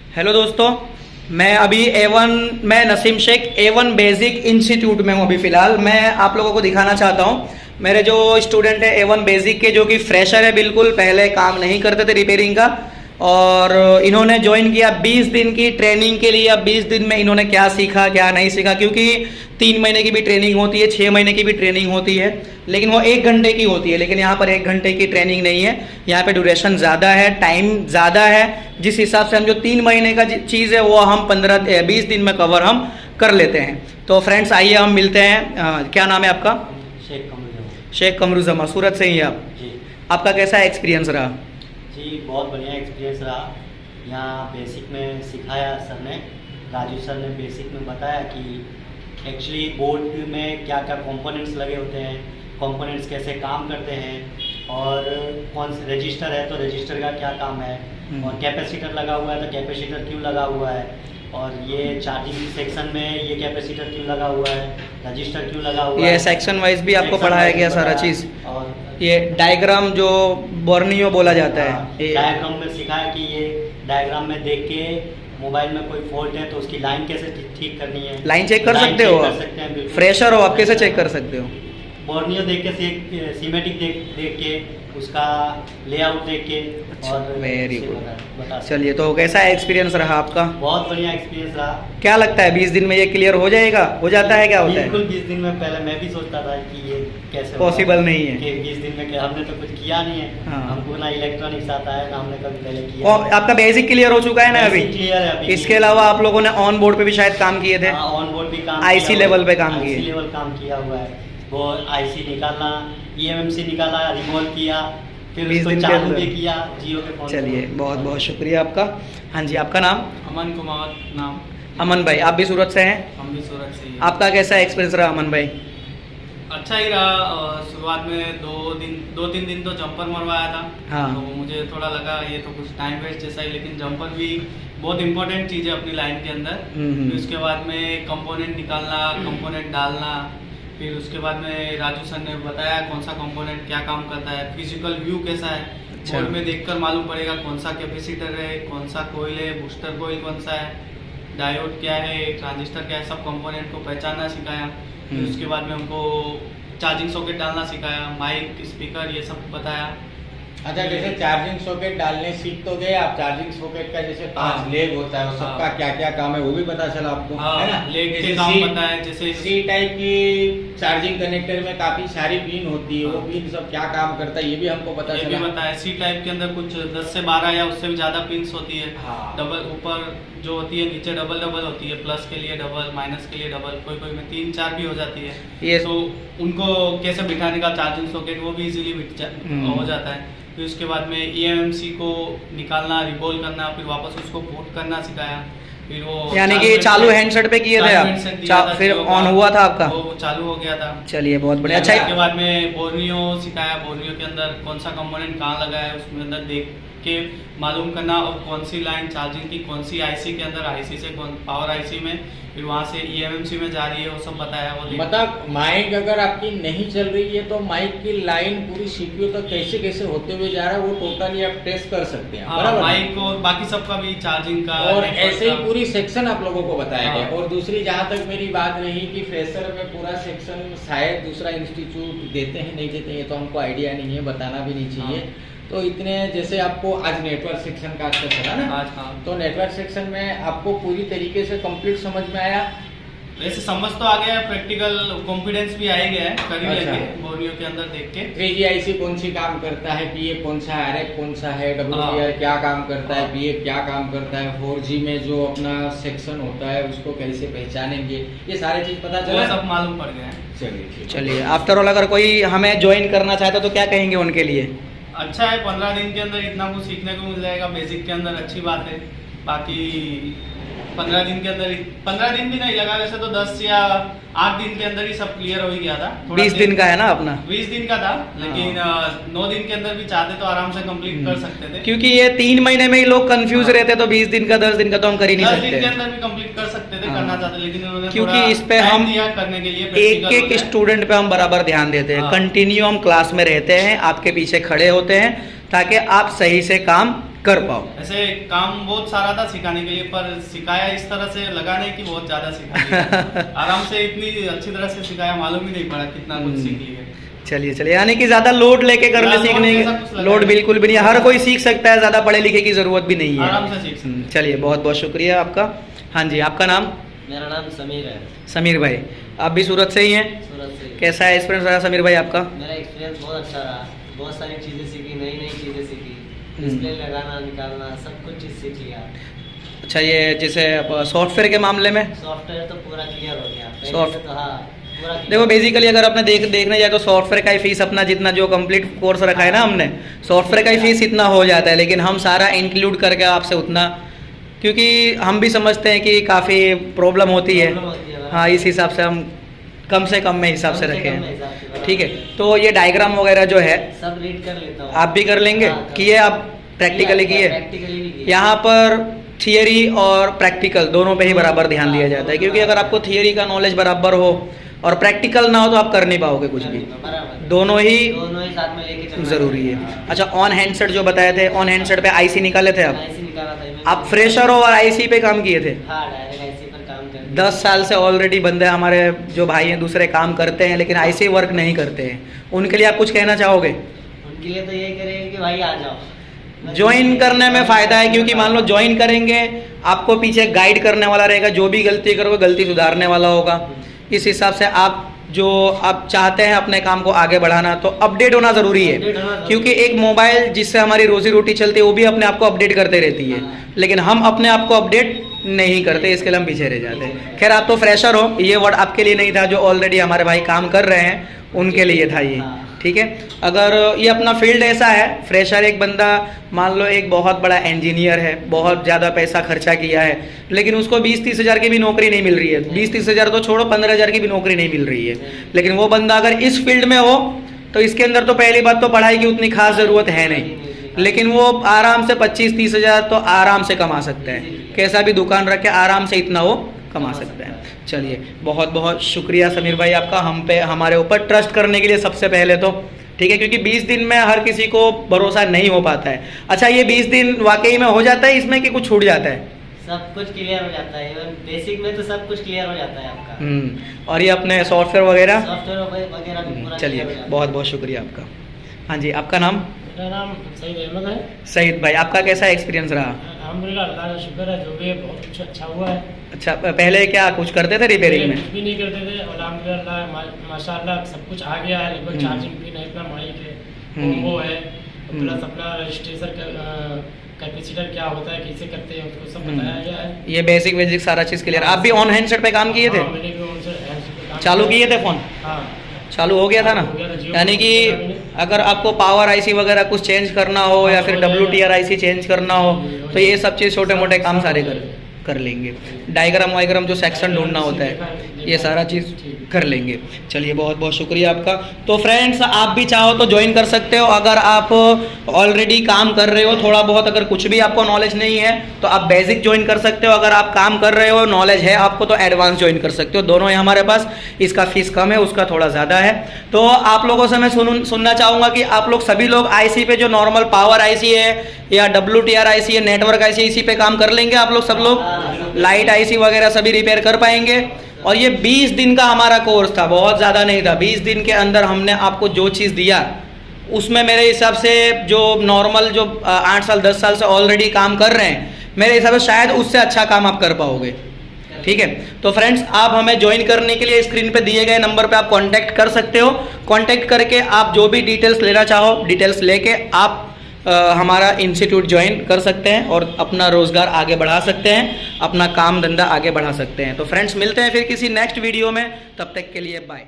Hello दोस्तों, मैं Naseem Sheikh A1 basic institute में हूँ। अभी फ़िलहाल मैं आप लोगों को दिखाना चाहता हूँ मेरे जो स्टूडेंट है A1 बेसिक के, जो कि फ्रेशर है, बिल्कुल पहले काम नहीं करते थे रिपेयरिंग का, और इन्होंने ज्वाइन किया 20 दिन की ट्रेनिंग के लिए। अब 20 दिन में इन्होंने क्या सीखा क्या नहीं सीखा, क्योंकि 3 महीने की भी ट्रेनिंग होती है, 6 महीने की भी ट्रेनिंग होती है, लेकिन वो 1 घंटे की होती है। लेकिन यहाँ पर 1 घंटे की ट्रेनिंग नहीं है, यहाँ पे ड्यूरेशन ज़्यादा है, टाइम ज़्यादा है। जिस हिसाब से हम जो 3 महीने का चीज़ है वो हम 20 दिन में कवर हम कर लेते हैं। तो फ्रेंड्स आइए हम मिलते हैं। क्या नाम है आपका? शेख कमरुज़मा। सूरत से ही आप जी। आपका कैसा एक्सपीरियंस रहा? जी, बहुत बढ़िया एक्सपीरियंस रहा। यहाँ बेसिक में सिखाया सर ने, राजू सर ने बेसिक में बताया कि एक्चुअली बोर्ड में क्या क्या कंपोनेंट्स लगे होते हैं, कंपोनेंट्स कैसे काम करते हैं, और कौन से रजिस्टर है तो रजिस्टर का क्या काम है, और कैपेसिटर लगा हुआ है तो कैपेसिटर क्यों लगा हुआ है, और ये चार्जिंग सेक्शन में ये कैपेसिटर क्यों लगा हुआ है, रजिस्टर क्यों लगा हुआ है। ये सेक्शन वाइज भी आपको पढ़ाया गया सारा चीज़। और ये डायग्राम जो बोर्नियो बोला जाता है, डायग्राम में सिखाया कि ये डायग्राम में देख के मोबाइल में कोई फॉल्ट है तो उसकी लाइन कैसे ठीक करनी है। लाइन चेक कर सकते हो आप? फ्रेशर हो आप, कैसे चेक कर सकते हो? बोर्नियो देख के, सीमेटिक देख के, उसका लेआउट देख के। और वेरी गुड। चलिए, तो कैसा एक्सपीरियंस रहा आपका? बहुत बढ़िया एक्सपीरियंस रहा। क्या लगता है 20 दिन में ये क्लियर हो जाएगा? हो जाता है? क्या होता है? बिल्कुल 20 दिन में। पहले मैं भी सोचता था कि ये कैसे पॉसिबल नहीं है कि 20 दिन में, हमने तो कुछ किया नहीं है। हाँ। हमको ना इलेक्ट्रॉनिक्स आता है, ना हमने कभी पहले किया। और आपका बेसिक क्लियर हो चुका है ना अभी? क्लियर है अभी। इसके अलावा आप लोगों ने ऑन बोर्ड पे भी शायद काम किए थे? ऑन बोर्ड भी काम, आईसी लेवल पे काम किए? आईसी लेवल काम किया हुआ है। वो आईसी निकालना, ईएमएमसी निकाला, रिमूव किया, फिर 20 उसको दिन के चालू अंदर भी किया जियो के फोन। चलिए, बहुत बहुत शुक्रिया आपका। हाँ जी, आपका नाम? अमन कुमार नाम। अमन भाई, आप भी सूरत से हैं? हम भी सूरत से ही हैं। आपका कैसा एक्सपीरियंस रहा अमन भाई? अच्छा ही रहा। शुरुआत में 2-3 दिन तो जंपर मरवाया था। हाँ। तो मुझे थोड़ा लगा ये तो कुछ टाइम वेस्ट जैसा ही, लेकिन जंपर भी बहुत इंपॉर्टेंट चीज़ है अपनी लाइन के अंदर। फिर उसके बाद में कंपोनेंट निकालना, कंपोनेंट डालना, फिर उसके बाद में राजू सर ने बताया कौन सा कंपोनेंट क्या काम करता है, फिजिकल व्यू कैसा है। अच्छा। बोर्ड में देखकर मालूम पड़ेगा कौन सा कैपेसिटर है, कौन सा कोयल है, बूस्टर कोयल कौन सा है, डायोड क्या है, ट्रांजिस्टर क्या है, सब कंपोनेंट को पहचानना सिखाया। फिर उसके बाद में हमको चार्जिंग सॉकेट डालना सिखाया, माइक, स्पीकर, ये सब बताया। अच्छा, जैसे चार्जिंग सॉकेट डालने सीख तो गए आप। चार्जिंग सॉकेट का जैसे 5 लेग होता है, वो सबका क्या क्या काम है वो भी पता चला आपको, है ना? लेग के जैसे काम बताया, जैसे सी टाइप की चार्जिंग कनेक्टर में काफी सारी पिन होती है, वो पिन सब क्या काम करता है ये भी हमको पता ये चला। भी बताया। सी टाइप के अंदर कुछ 10 से 12 या उससे भी ज़्यादा पिन्स होती है। हाँ। डबल ऊपर जो होती है, नीचे डबल होती है, प्लस के लिए डबल, माइनस के लिए डबल, कोई कोई में 3-4 भी हो जाती है। ये तो उनको कैसे बिठाने का चार्जिंग सॉकेट वो भी इजीली हो जाता है। फिर उसके बाद में ईएमएमसी को निकालना, रिबॉल करना, फिर वापस उसको बूट करना सिखाया। फिर वो यानी कि चालू हैंडसेट पे किए थे आप? फिर ऑन हुआ था आपका? वो चालू हो गया था। चलिए, बहुत बढ़िया। अच्छा, उसके बाद में बोर्नियो सिखाया। बोर्नियो के अंदर कौन सा कंपोनेंट कहाँ लगा है, उसमें अंदर देख के मालूम करना, और कौन सी लाइन चार्जिंग की कौन सी आईसी के अंदर, आईसी से कौन पावर आईसी में, फिर वहाँ से ईएमएमसी में जा रही है, वो सब बताया। वो मतलब माइक अगर आपकी नहीं चल रही है तो माइक की लाइन पूरी सीपीयू तक कैसे कैसे होते हुए जा रहा है वो टोटली आप टेस्ट कर सकते हैं, बराबर? माइक और बाकी सबका भी, चार्जिंग का, और ऐसे ही पूरी सेक्शन आप लोगों को बताया गया। हाँ। और दूसरी जहाँ तक मेरी बात रही कि फ्रेशर में पूरा सेक्शन शायद दूसरा इंस्टीट्यूट देते हैं नहीं देते हैं तो हमको आइडिया नहीं है, बताना भी नहीं चाहिए। हाँ। तो इतने जैसे आपको आज नेटवर्क सेक्शन का आपको चला ना, आज हाँ। तो नेटवर्क सेक्शन में आपको पूरी तरीके से कंप्लीट समझ में आया? वैसे समझ तो आ गया है, प्रैक्टिकल कॉन्फिडेंस भी आ ही गया है, कर ही अच्छा। लेंगे बोर्नियो के अंदर देख के। 3G IC कौन सी काम करता है, PA कौन सा है, RF कौन सा है, WDR क्या काम करता है, PA क्या काम करता है, 4G में जो अपना सेक्शन होता है उसको कैसे पहचानेंगे, ये सारी चीज पता वो चला? सब मालूम पड़ गया है। चलिए ठीक है। चलिए, आफ्टर ऑल अगर कोई हमें ज्वाइन करना चाहता तो क्या कहेंगे उनके लिए? अच्छा है, 15 दिन के अंदर इतना कुछ सीखने को मिल जाएगा बेसिक के अंदर, अच्छी बात है। बाकी 15 दिन के अंदर, 15 दिन भी नहीं लगा वैसे तो, 10 या 8 दिन के अंदर ही सब क्लियर हो ही गया था। 20 दिन का है ना अपना? 20 दिन का था, लेकिन 9 दिन के अंदर भी चाहते तो आराम से कंप्लीट कर सकते थे। क्योंकि ये 3 महीने में ही लोग कंफ्यूज रहते, तो 20 दिन का 10 दिन का तो हम कर ही नहीं 10 दिन के सकते। अंदर भी कंप्लीट कर सकते थे, हाँ। करना चाहते, लेकिन उन्होंने क्योंकि थोड़ा इस पे time हम दिया करने के लिए, एक practical एक हो जाए। स्टूडेंट पे हम बराबर ध्यान देते हैं। हाँ। कंटिन्यू हम क्लास में रहते हैं, आपके पीछे खड़े होते हैं ताकि आप सही से काम कर पाओ। ऐसे काम बहुत सारा था सिखाने के लिए, पर सिखाया इस तरह से लगा नहीं कि बहुत ज्यादा सिखा दिया। आराम से इतनी अच्छी तरह से सिखाया, मालूम ही नहीं पड़ा कितना कुछ सीख लिया। चलिए चलिए, यानी कि ज्यादा लोड लेके कर ले सीखने की लोड बिल्कुल भी नहीं है, हर कोई सीख सकता है, ज्यादा पढ़े लिखे की जरूरत भी नहीं है, आराम से सीख सकते। चलिए बहुत बहुत शुक्रिया आपका। हाँ जी, आपका नाम? मेरा नाम समीर है। समीर भाई, आप भी सूरत से ही हैं? सूरत से। कैसा है एक्सपीरियंस रहा समीर भाई आपका? मेरा एक्सपीरियंस बहुत अच्छा रहा, बहुत सारी चीज़ें सीखी, नई नई चीज़ें सीखी, डिस्प्ले लगाना निकालना सब कुछ चीज़ सीख लिया। अच्छा, ये जैसे सॉफ्टवेयर के मामले में? सॉफ्टवेयर तो पूरा क्लियर हो गया पहले सॉफ्ट- से, तो हाँ पूरा clear। देखो बेसिकली अगर आपने देखने जाए तो सॉफ्टवेयर का ही फीस अपना जितना जो कंप्लीट कोर्स रखा है ना हमने, सॉफ्टवेयर का ही फीस इतना हो जाता है, लेकिन हम सारा इंक्लूड करके आपसे उतना, क्योंकि हम भी समझते हैं कि काफ़ी प्रॉब्लम होती है, Problem होती है, हाँ इस हिसाब से हम कम से कम में हिसाब से कम रखे कम हैं। हिसाब से बराबर। ठीक है, तो ये डायग्राम वगैरह जो है सब रीड कर लेता हूँ। आप भी कर लेंगे? हाँ, किए आप प्रैक्टिकली किए? प्रैक्टिकली भी किए। यहाँ पर थियरी और प्रैक्टिकल दोनों पे ही बराबर ध्यान दिया जाता है, क्योंकि अगर आपको थियरी का नॉलेज बराबर हो और प्रैक्टिकल ना हो तो आप कर नहीं पाओगे कुछ भी, बराबर। दोनों ही दोनों ही साथ में लेके चलना जरूरी है। हाँ। अच्छा, ऑन हैंडसेट जो बताए थे, ऑन हैंडसेट पे आईसी निकाले थे आप? ऐसे निकाला था मैंने। आप फ्रेशर हो और आईसी पे काम किए थे? हाँ, डायरेक्ट ऐसे पर काम कर 10 साल से ऑलरेडी बंदे हमारे जो भाई हैं दूसरे काम करते हैं, लेकिन आईसी वर्क नहीं करते हैं, उनके लिए आप कुछ कहना चाहोगे? उनके लिए तो यही करेंगे कि भाई आ जाओ, ज्वाइन करने में फ़ायदा है, क्योंकि मान लो ज्वाइन करेंगे, आपको पीछे गाइड करने वाला रहेगा, जो भी गलती करोगे गलती सुधारने वाला होगा। इस हिसाब से आप जो आप चाहते हैं अपने काम को आगे बढ़ाना, तो अपडेट होना ज़रूरी है, अपडेट होना ज़रूरी क्योंकि एक मोबाइल जिससे हमारी रोजी रोटी चलती है वो भी अपने आप को अपडेट करते रहती है, हाँ। लेकिन हम अपने आप को अपडेट नहीं करते, इसके लिए हम पीछे रह जाते हैं। खैर, आप तो फ्रेशर हो, ये वर्ड आपके लिए नहीं था, जो ऑलरेडी हमारे भाई काम कर रहे हैं उनके लिए था ये। हाँ। ठीक है, अगर ये अपना फील्ड ऐसा है, फ्रेशर एक बंदा मान लो एक बहुत बड़ा इंजीनियर है, बहुत ज़्यादा पैसा खर्चा किया है, लेकिन उसको 20-30 हज़ार की भी नौकरी नहीं मिल रही है, 20-30 हज़ार तो छोड़ो, 15 हज़ार की भी नौकरी नहीं मिल रही है, लेकिन वो बंदा अगर इस फील्ड में हो तो इसके अंदर तो पहली बात तो पढ़ाई की उतनी खास ज़रूरत है नहीं, लेकिन वो आराम से 25-30 हज़ार तो आराम से कमा सकते हैं, कैसा भी दुकान रख के आराम से इतना वो कमा सकते हैं। चलिए बहुत बहुत शुक्रिया समीर भाई आपका, हम पे हमारे ऊपर ट्रस्ट करने के लिए सबसे पहले तो। ठीक है, क्योंकि 20 दिन में हर किसी को भरोसा नहीं हो पाता है। अच्छा, ये 20 दिन वाकई में हो जाता है इसमें कि कुछ छूट जाता है? सब कुछ क्लियर हो जाता है, इवन बेसिक में तो सब कुछ क्लियर हो जाता है आपका। और ये अपने सॉफ्टवेयर वगैरह? सॉफ्टवेयर वगैरह भी पूरा चलिए clear हो जाता है। बहुत बहुत शुक्रिया आपका। हाँ जी, आपका नाम? मेरा नाम सईद अहमद है। सईद भाई, आपका कैसा एक्सपीरियंस रहा? अल्हम्दुलिल्लाह, अल्लाह का शुक्र है, जो भी है बहुत कुछ अच्छा हुआ है। अच्छा, पहले क्या कुछ करते थे रिपेयरिंग में? कुछ भी नहीं करते थे, और अल्हम्दुलिल्लाह माशाल्लाह सब कुछ आ गया है, लगभग चार्जिंग पिन है, इतना माइक है, कॉम्बो है, प्लस अपना रजिस्ट्रेशन कैपेसिटर क्या होता है, कैसे करते हैं उसको सब बताया गया है। ये बेसिक सारा चीज़ क्लियर। आप भी ऑन हैंडसेट पे काम किए थे? हाँ, मैंने भी उनसे काम चालू किया। किए थे फ़ोन? हाँ, चालू हो गया था ना? हो गया था, जियो यानी का कि किया मैंने। अगर आपको पावर आईसी वगैरह कुछ चेंज करना हो या फिर WTR आईसी चेंज करना हो, तो ये सब चीज़ छोटे मोटे काम सारे कर लेंगे। डायग्राम वाइग्राम जो सेक्शन ढूंढना होता है ये सारा चीज़ कर लेंगे। चलिए बहुत बहुत शुक्रिया आपका। तो फ्रेंड्स, आप भी चाहो तो ज्वाइन कर सकते हो, अगर आप ऑलरेडी काम कर रहे हो, थोड़ा बहुत अगर कुछ भी आपको नॉलेज नहीं है तो आप बेसिक ज्वाइन कर सकते हो, अगर आप काम कर रहे हो नॉलेज है आपको तो एडवांस ज्वाइन कर सकते हो, दोनों है हमारे पास। इसका फीस कम है, उसका थोड़ा ज़्यादा है। तो आप लोगों से मैं सुनना चाहूँगा कि आप लोग सभी लोग आईसी पे जो नॉर्मल पावर आईसी है या WTR आईसी है, नेटवर्क आईसी, इसी पे काम कर लेंगे आप लोग सब लोग? लाइट आईसी वगैरह सभी रिपेयर कर पाएंगे? और ये 20 दिन का हमारा कोर्स था, बहुत ज़्यादा नहीं था। 20 दिन के अंदर हमने आपको जो चीज़ दिया उसमें मेरे हिसाब से जो नॉर्मल जो 8 साल 10 साल से ऑलरेडी काम कर रहे हैं, मेरे हिसाब से शायद उससे अच्छा काम आप कर पाओगे। ठीक है, तो फ्रेंड्स, आप हमें ज्वाइन करने के लिए स्क्रीन पे दिए गए नंबर पे आप कांटेक्ट कर सकते हो। कांटेक्ट करके आप जो भी डिटेल्स लेना चाहो, डिटेल्स लेके आप हमारा इंस्टीट्यूट ज्वाइन कर सकते हैं और अपना रोज़गार आगे बढ़ा सकते हैं, अपना काम धंधा आगे बढ़ा सकते हैं। तो फ्रेंड्स, मिलते हैं फिर किसी नेक्स्ट वीडियो में, तब तक के लिए बाय।